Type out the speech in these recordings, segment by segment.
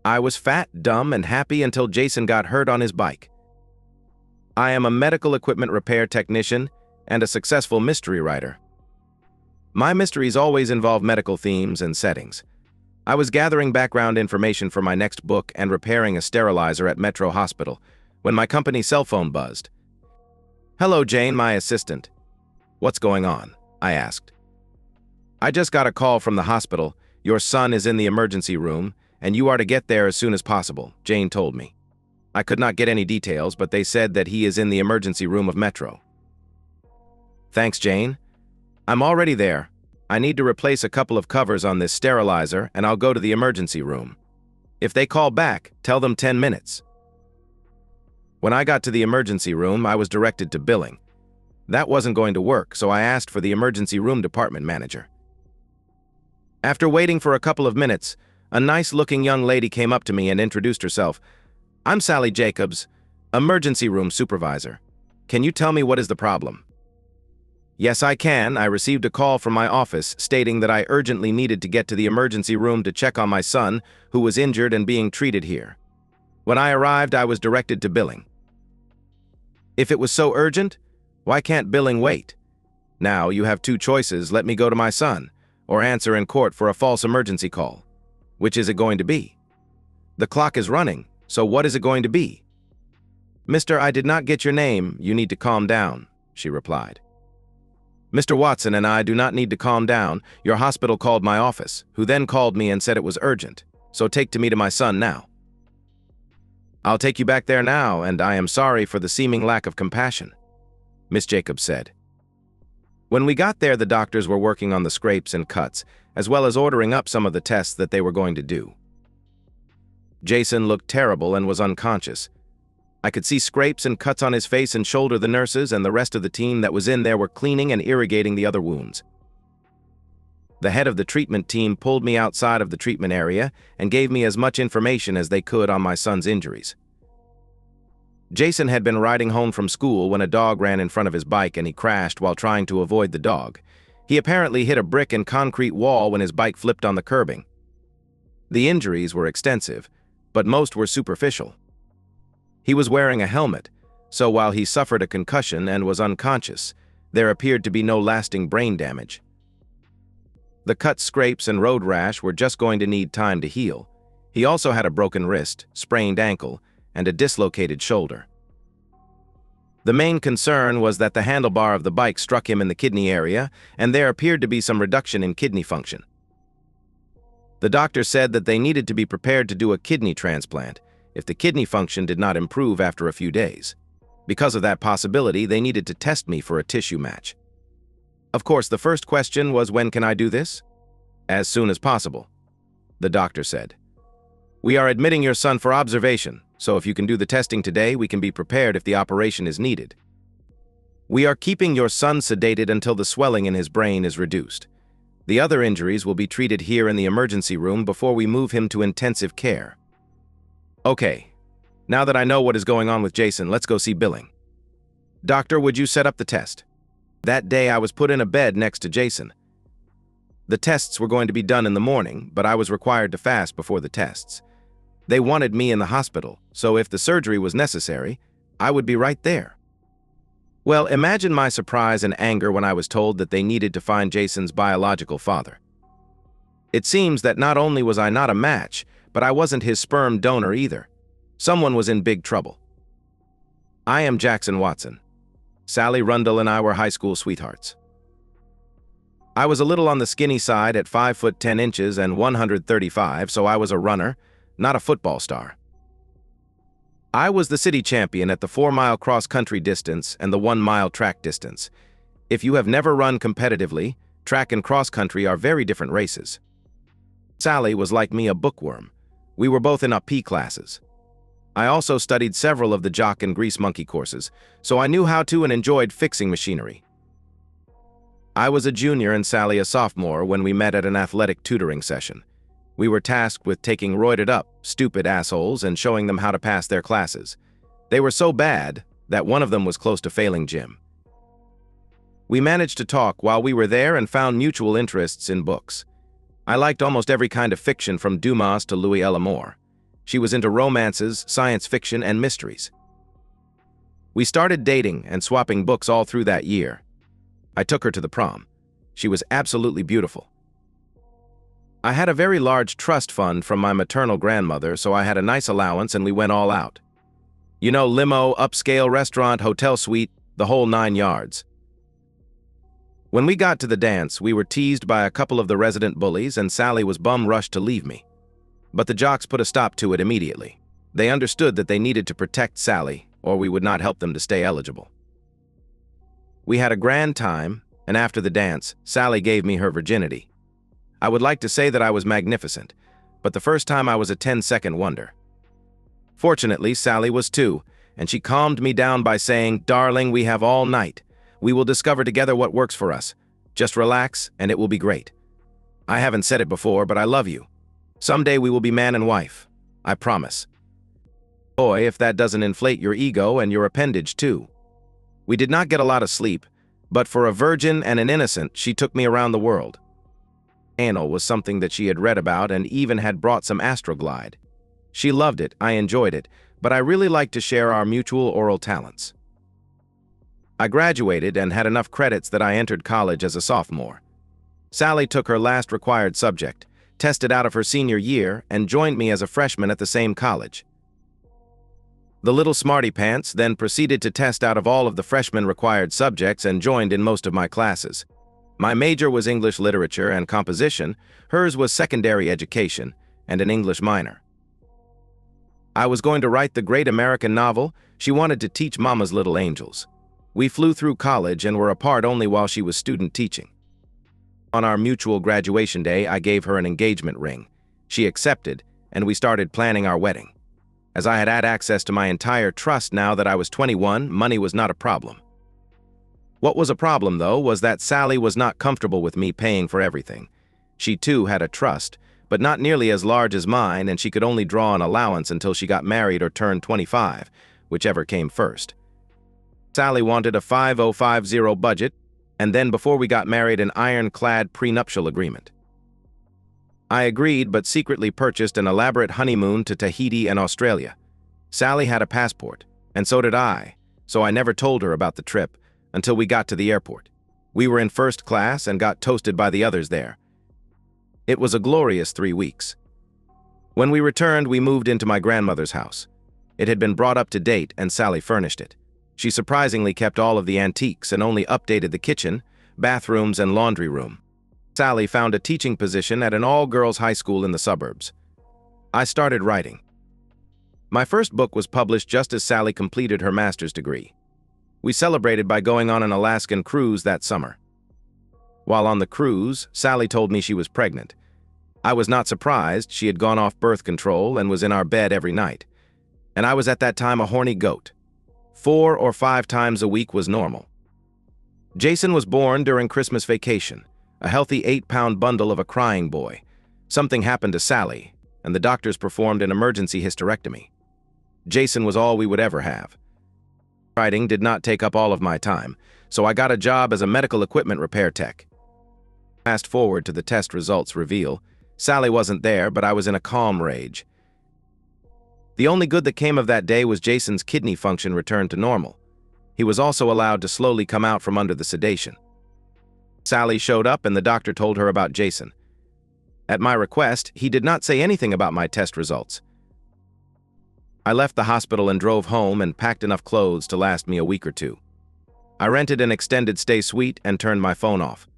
I was fat, dumb, and happy until Jason got hurt on his bike. I am a medical equipment repair technician and a successful mystery writer. My mysteries always involve medical themes and settings. I was gathering background information for my next book and repairing a sterilizer at Metro Hospital when my company's cell phone buzzed. "Hello, Jane, my assistant." "What's going on?" I asked. "I just got a call from the hospital. Your son is in the emergency room, and you are to get there as soon as possible," Jane told me. I could not get any details, but they said that he is in the emergency room of Metro. "Thanks, Jane. I'm already there. I need to replace a couple of covers on this sterilizer, and I'll go to the emergency room. If they call back, tell them 10 minutes. When I got to the emergency room, I was directed to billing. That wasn't going to work, so I asked for the emergency room department manager. After waiting for a couple of minutes, a nice-looking young lady came up to me and introduced herself. "I'm Sally Jacobs, emergency room supervisor. Can you tell me what is the problem?" "Yes, I can. I received a call from my office stating that I urgently needed to get to the emergency room to check on my son, who was injured and being treated here. When I arrived, I was directed to billing." "If it was so urgent, why can't billing wait? Now, you have two choices: let me go to my son, or answer in court for a false emergency call. Which is it going to be? The clock is running, so what is it going to be?" "Mister, I did not get your name. You need to calm down," she replied. "Mr. Watson and I do not need to calm down. Your hospital called my office, who then called me and said it was urgent, so take me to my son now." "I'll take you back there now, and I am sorry for the seeming lack of compassion," Miss Jacobs said. When we got there, the doctors were working on the scrapes and cuts, as well as ordering up some of the tests that they were going to do. Jason looked terrible and was unconscious. I could see scrapes and cuts on his face and shoulder. The nurses and the rest of the team that was in there were cleaning and irrigating the other wounds. The head of the treatment team pulled me outside of the treatment area and gave me as much information as they could on my son's injuries. Jason had been riding home from school when a dog ran in front of his bike and he crashed while trying to avoid the dog. He apparently hit a brick and concrete wall when his bike flipped on the curbing. The injuries were extensive, but most were superficial. He was wearing a helmet, so while he suffered a concussion and was unconscious, there appeared to be no lasting brain damage. The cut, scrapes, and road rash were just going to need time to heal. He also had a broken wrist, sprained ankle, and a dislocated shoulder. The main concern was that the handlebar of the bike struck him in the kidney area, and there appeared to be some reduction in kidney function. The doctor said that they needed to be prepared to do a kidney transplant if the kidney function did not improve after a few days. Because of that possibility, they needed to test me for a tissue match. Of course, the first question was, when can I do this? "As soon as possible," the doctor said. "We are admitting your son for observation, so if you can do the testing today, we can be prepared if the operation is needed. We are keeping your son sedated until the swelling in his brain is reduced. The other injuries will be treated here in the emergency room before we move him to intensive care." "Okay, now that I know what is going on with Jason, let's go see billing. Doctor, would you set up the test?" That day, I was put in a bed next to Jason. The tests were going to be done in the morning, but I was required to fast before the tests. They wanted me in the hospital, so if the surgery was necessary, I would be right there. Well, imagine my surprise and anger when I was told that they needed to find Jason's biological father. It seems that not only was I not a match, but I wasn't his sperm donor either. Someone was in big trouble. I am Jackson Watson. Sally Rundle and I were high school sweethearts. I was a little on the skinny side at 5 foot 10 inches and 135, so I was a runner, not a football star. I was the city champion at the 4-mile cross-country distance and the 1-mile track distance. If you have never run competitively, track and cross-country are very different races. Sally was like me, a bookworm. We were both in AP classes. I also studied several of the jock and grease monkey courses, so I knew how to and enjoyed fixing machinery. I was a junior and Sally a sophomore when we met at an athletic tutoring session. We were tasked with taking roided-up, stupid assholes and showing them how to pass their classes. They were so bad that one of them was close to failing gym. We managed to talk while we were there and found mutual interests in books. I liked almost every kind of fiction from Dumas to Louis L'Amour. She was into romances, science fiction, and mysteries. We started dating and swapping books all through that year. I took her to the prom. She was absolutely beautiful. I had a very large trust fund from my maternal grandmother, so I had a nice allowance and we went all out. You know, limo, upscale restaurant, hotel suite, the whole 9 yards. When we got to the dance, we were teased by a couple of the resident bullies and Sally was bum-rushed to leave me. But the jocks put a stop to it immediately. They understood that they needed to protect Sally, or we would not help them to stay eligible. We had a grand time, and after the dance, Sally gave me her virginity. I would like to say that I was magnificent, but the first time I was a 10-second wonder. Fortunately, Sally was too, and she calmed me down by saying, "Darling, we have all night. We will discover together what works for us. Just relax, and it will be great. I haven't said it before, but I love you. Someday we will be man and wife. I promise." Boy, if that doesn't inflate your ego and your appendage too. We did not get a lot of sleep, but for a virgin and an innocent, she took me around the world. Anal was something that she had read about and even had brought some Astroglide. She loved it, I enjoyed it, but I really liked to share our mutual oral talents. I graduated and had enough credits that I entered college as a sophomore. Sally took her last required subject, tested out of her senior year, and joined me as a freshman at the same college. The little smarty pants then proceeded to test out of all of the freshman required subjects and joined in most of my classes. My major was English literature and composition, hers was secondary education, and an English minor. I was going to write the great American novel. She wanted to teach Mama's Little Angels. We flew through college and were apart only while she was student teaching. On our mutual graduation day, I gave her an engagement ring. She accepted, and we started planning our wedding. As I had access to my entire trust now that I was 21, money was not a problem. What was a problem, though, was that Sally was not comfortable with me paying for everything. She, too, had a trust, but not nearly as large as mine, and she could only draw an allowance until she got married or turned 25, whichever came first. Sally wanted a 5050 budget, and then before we got married, an ironclad prenuptial agreement. I agreed, but secretly purchased an elaborate honeymoon to Tahiti and Australia. Sally had a passport, and so did I, so I never told her about the trip until we got to the airport. We were in first class and got toasted by the others there. It was a glorious 3 weeks. When we returned, we moved into my grandmother's house. It had been brought up to date, and Sally furnished it. She surprisingly kept all of the antiques and only updated the kitchen, bathrooms, and laundry room. Sally found a teaching position at an all-girls high school in the suburbs. I started writing. My first book was published just as Sally completed her master's degree. We celebrated by going on an Alaskan cruise that summer. While on the cruise, Sally told me she was pregnant. I was not surprised. She had gone off birth control and was in our bed every night. And I was at that time a horny goat. 4 or 5 times a week was normal. Jason was born during Christmas vacation, a healthy 8-pound bundle of a crying boy. Something happened to Sally, and the doctors performed an emergency hysterectomy. Jason was all we would ever have. Writing did not take up all of my time, so I got a job as a medical equipment repair tech. Fast forward to the test results reveal, Sally wasn't there, but I was in a calm rage. The only good that came of that day was Jason's kidney function returned to normal. He was also allowed to slowly come out from under the sedation. Sally showed up and the doctor told her about Jason. At my request, he did not say anything about my test results. I left the hospital and drove home and packed enough clothes to last me a week or two. I rented an extended stay suite and turned my phone off.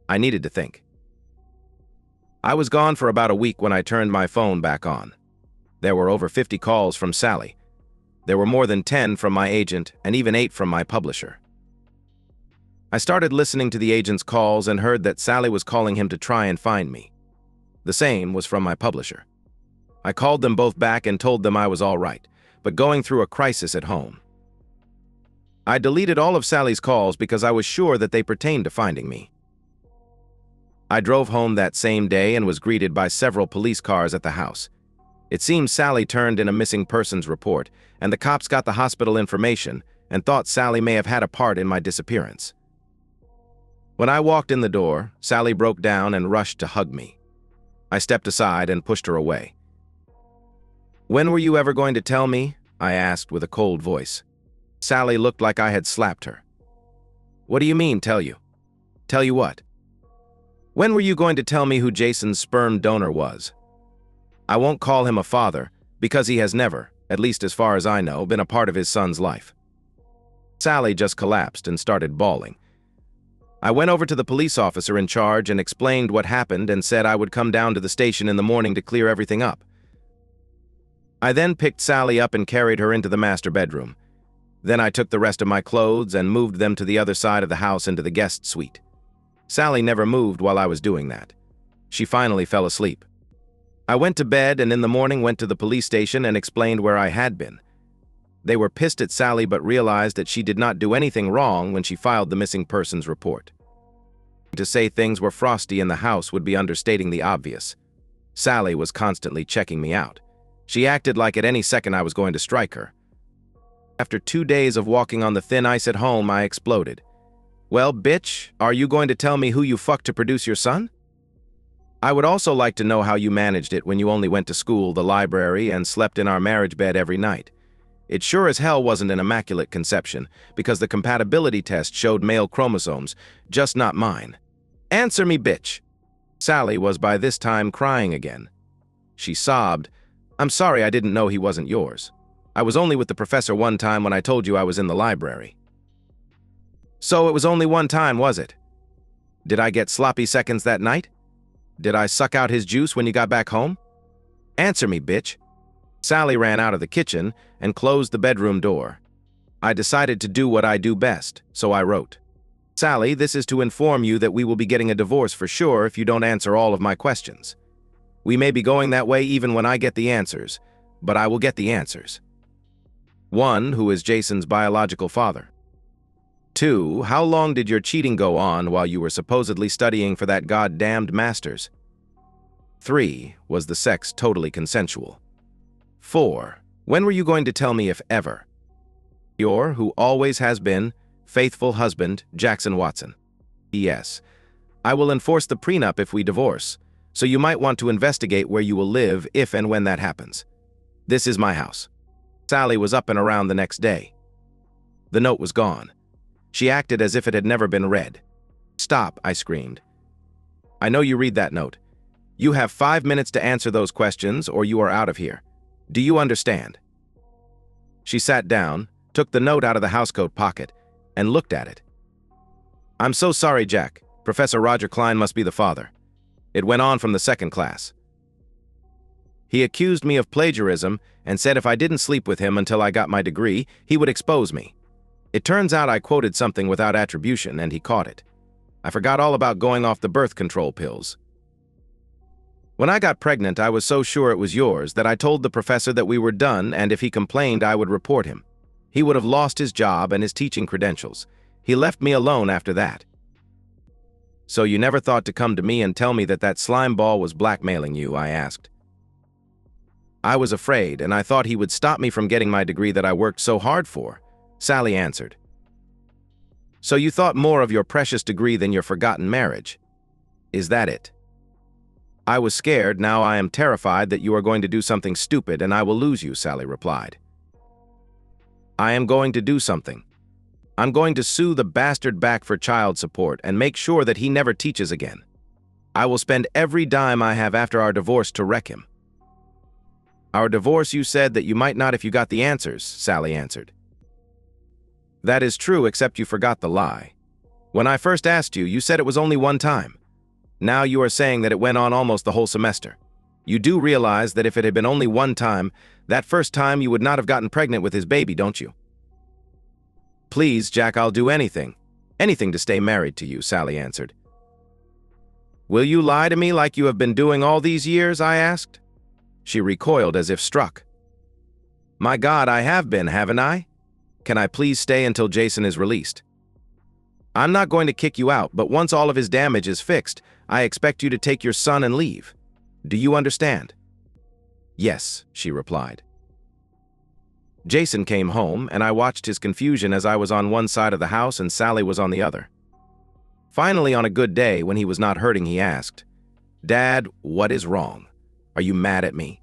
I needed to think. I was gone for about a week when I turned my phone back on. There were over 50 calls from Sally. There were more than 10 from my agent and even 8 from my publisher. I started listening to the agent's calls and heard that Sally was calling him to try and find me. The same was from my publisher. I called them both back and told them I was all right, but going through a crisis at home. I deleted all of Sally's calls because I was sure that they pertained to finding me. I drove home that same day and was greeted by several police cars at the house. It seems Sally turned in a missing persons report, and the cops got the hospital information and thought Sally may have had a part in my disappearance. When I walked in the door, Sally broke down and rushed to hug me. I stepped aside and pushed her away. "When were you ever going to tell me?" I asked with a cold voice. Sally looked like I had slapped her. "What do you mean, tell you? Tell you what? When were you going to tell me who Jason's sperm donor was? I won't call him a father, because he has never, at least as far as I know, been a part of his son's life." Sally just collapsed and started bawling. I went over to the police officer in charge and explained what happened and said I would come down to the station in the morning to clear everything up. I then picked Sally up and carried her into the master bedroom. Then I took the rest of my clothes and moved them to the other side of the house into the guest suite. Sally never moved while I was doing that. She finally fell asleep. I went to bed and in the morning went to the police station and explained where I had been. They were pissed at Sally but realized that she did not do anything wrong when she filed the missing persons report. To say things were frosty in the house would be understating the obvious. Sally was constantly checking me out. She acted like at any second I was going to strike her. After 2 days of walking on the thin ice at home, I exploded. "Well, bitch, are you going to tell me who you fucked to produce your son? I would also like to know how you managed it when you only went to school, the library, and slept in our marriage bed every night. It sure as hell wasn't an immaculate conception, because the compatibility test showed male chromosomes, just not mine. Answer me, bitch." Sally was by this time crying again. She sobbed, "I'm sorry, I didn't know he wasn't yours. I was only with the professor one time when I told you I was in the library." "So it was only one time, was it? Did I get sloppy seconds that night? Did I suck out his juice when you got back home? Answer me, bitch." Sally ran out of the kitchen and closed the bedroom door. I decided to do what I do best, so I wrote, "Sally, this is to inform you that we will be getting a divorce for sure if you don't answer all of my questions. We may be going that way even when I get the answers, but I will get the answers. 1. Who is Jason's biological father? 2. How long did your cheating go on while you were supposedly studying for that goddamned master's? 3. Was the sex totally consensual? 4. When were you going to tell me, if ever? Your, who always has been, faithful husband, Jackson Watson. P.S. I will enforce the prenup if we divorce, so you might want to investigate where you will live if and when that happens. This is my house." Sally was up and around the next day. The note was gone. She acted as if it had never been read. "Stop," I screamed. "I know you read that note. You have 5 minutes to answer those questions or you are out of here. Do you understand?" She sat down, took the note out of the housecoat pocket, and looked at it. "I'm so sorry, Jack. Professor Roger Klein must be the father. It went on from the second class. He accused me of plagiarism and said if I didn't sleep with him until I got my degree, he would expose me. It turns out I quoted something without attribution and he caught it. I forgot all about going off the birth control pills. When I got pregnant, I was so sure it was yours that I told the professor that we were done and if he complained, I would report him. He would have lost his job and his teaching credentials. He left me alone after that. So you never thought to come to me and tell me that that slime ball was blackmailing you?" I asked. "I was afraid, and I thought he would stop me from getting my degree that I worked so hard for," Sally answered. "So you thought more of your precious degree than your forgotten marriage. Is that it?" "I was scared, now I am terrified that you are going to do something stupid and I will lose you," Sally replied. "I am going to do something. I'm going to sue the bastard back for child support and make sure that he never teaches again. I will spend every dime I have after our divorce to wreck him." "Our divorce, you said that you might not if you got the answers," Sally answered. "That is true, except you forgot the lie. When I first asked you, you said it was only one time. Now you are saying that it went on almost the whole semester. You do realize that if it had been only one time, that first time you would not have gotten pregnant with his baby, don't you?" "Please, Jack, I'll do anything. Anything to stay married to you," Sally answered. "Will you lie to me like you have been doing all these years?" I asked. She recoiled as if struck. "My God, I have been, haven't I? Can I please stay until Jason is released? I'm not going to kick you out, but once all of his damage is fixed, I expect you to take your son and leave. Do you understand?" "Yes," she replied. Jason came home, and I watched his confusion as I was on one side of the house and Sally was on the other. Finally, on a good day, when he was not hurting, he asked, "Dad, what is wrong? Are you mad at me?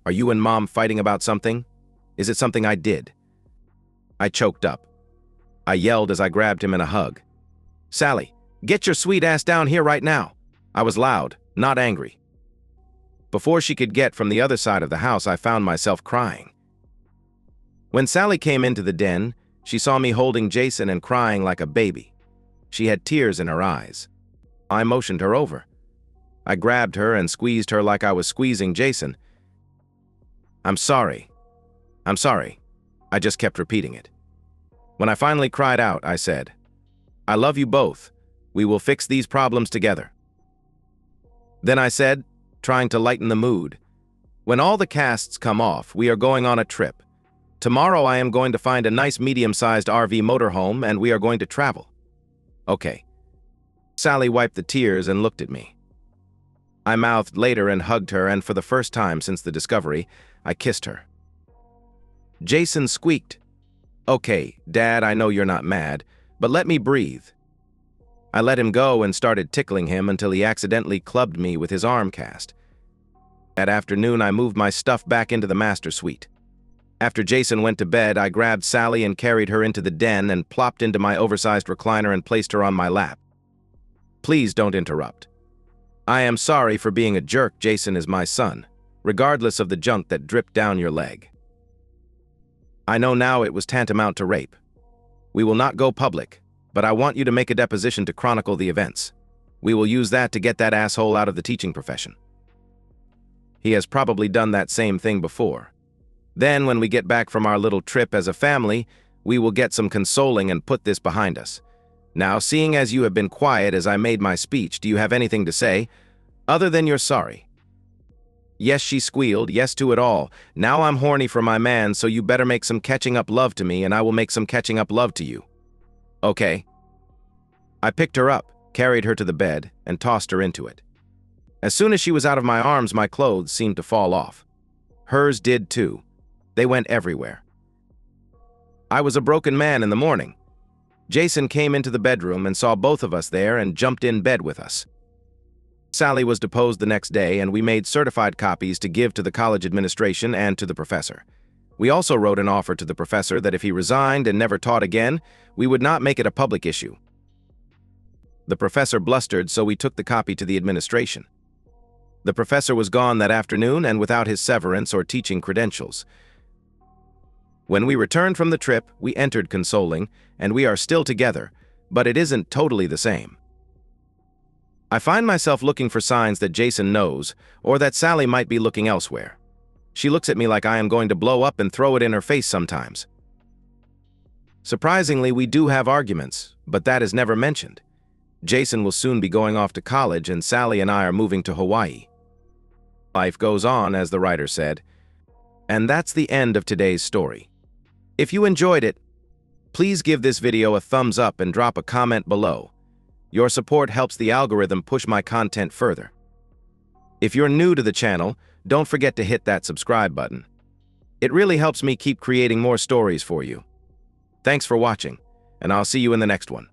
Are Are you and Mom fighting about something? Is it something I did? I choked up. I yelled as I grabbed him in a hug. Sally, get your sweet ass down here right now. I was loud, not angry. Before she could get from the other side of the house, I found myself crying. When Sally came into the den, she saw me holding Jason and crying like a baby. She had tears in her eyes. I motioned her over. I grabbed her and squeezed her like I was squeezing Jason. I'm sorry. I'm sorry. I just kept repeating it. When I finally cried out, I said, I love you both. We will fix these problems together. Then I said, trying to lighten the mood, when all the casts come off, we are going on a trip. Tomorrow I am going to find a nice medium-sized RV motorhome and we are going to travel. Okay. Sally wiped the tears and looked at me. I mouthed later and hugged her, and for the first time since the discovery, I kissed her. Jason squeaked. Okay, Dad, I know you're not mad, but let me breathe. I let him go and started tickling him until he accidentally clubbed me with his arm cast. That afternoon, I moved my stuff back into the master suite. After Jason went to bed, I grabbed Sally and carried her into the den and plopped into my oversized recliner and placed her on my lap. Please don't interrupt. I am sorry for being a jerk. Jason is my son, regardless of the junk that dripped down your leg. I know now it was tantamount to rape. We will not go public, but I want you to make a deposition to chronicle the events. We will use that to get that asshole out of the teaching profession. He has probably done that same thing before. Then, when we get back from our little trip as a family, we will get some consoling and put this behind us. Now, seeing as you have been quiet as I made my speech, do you have anything to say, other than you're sorry? Yes, she squealed, yes to it all. Now I'm horny for my man, so you better make some catching up love to me and I will make some catching up love to you. Okay. I picked her up, carried her to the bed, and tossed her into it. As soon as she was out of my arms, my clothes seemed to fall off. Hers did too. They went everywhere. I was a broken man in the morning. Jason came into the bedroom and saw both of us there and jumped in bed with us. Sally was deposed the next day, and we made certified copies to give to the college administration and to the professor. We also wrote an offer to the professor that if he resigned and never taught again, we would not make it a public issue. The professor blustered, so we took the copy to the administration. The professor was gone that afternoon and without his severance or teaching credentials. When we returned from the trip, we entered consoling, and we are still together, but it isn't totally the same. I find myself looking for signs that Jason knows, or that Sally might be looking elsewhere. She looks at me like I am going to blow up and throw it in her face sometimes. Surprisingly, we do have arguments, but that is never mentioned. Jason will soon be going off to college, and Sally and I are moving to Hawaii. Life goes on, as the writer said. And that's the end of today's story. If you enjoyed it, please give this video a thumbs up and drop a comment below. Your support helps the algorithm push my content further. If you're new to the channel, don't forget to hit that subscribe button. It really helps me keep creating more stories for you. Thanks for watching, and I'll see you in the next one.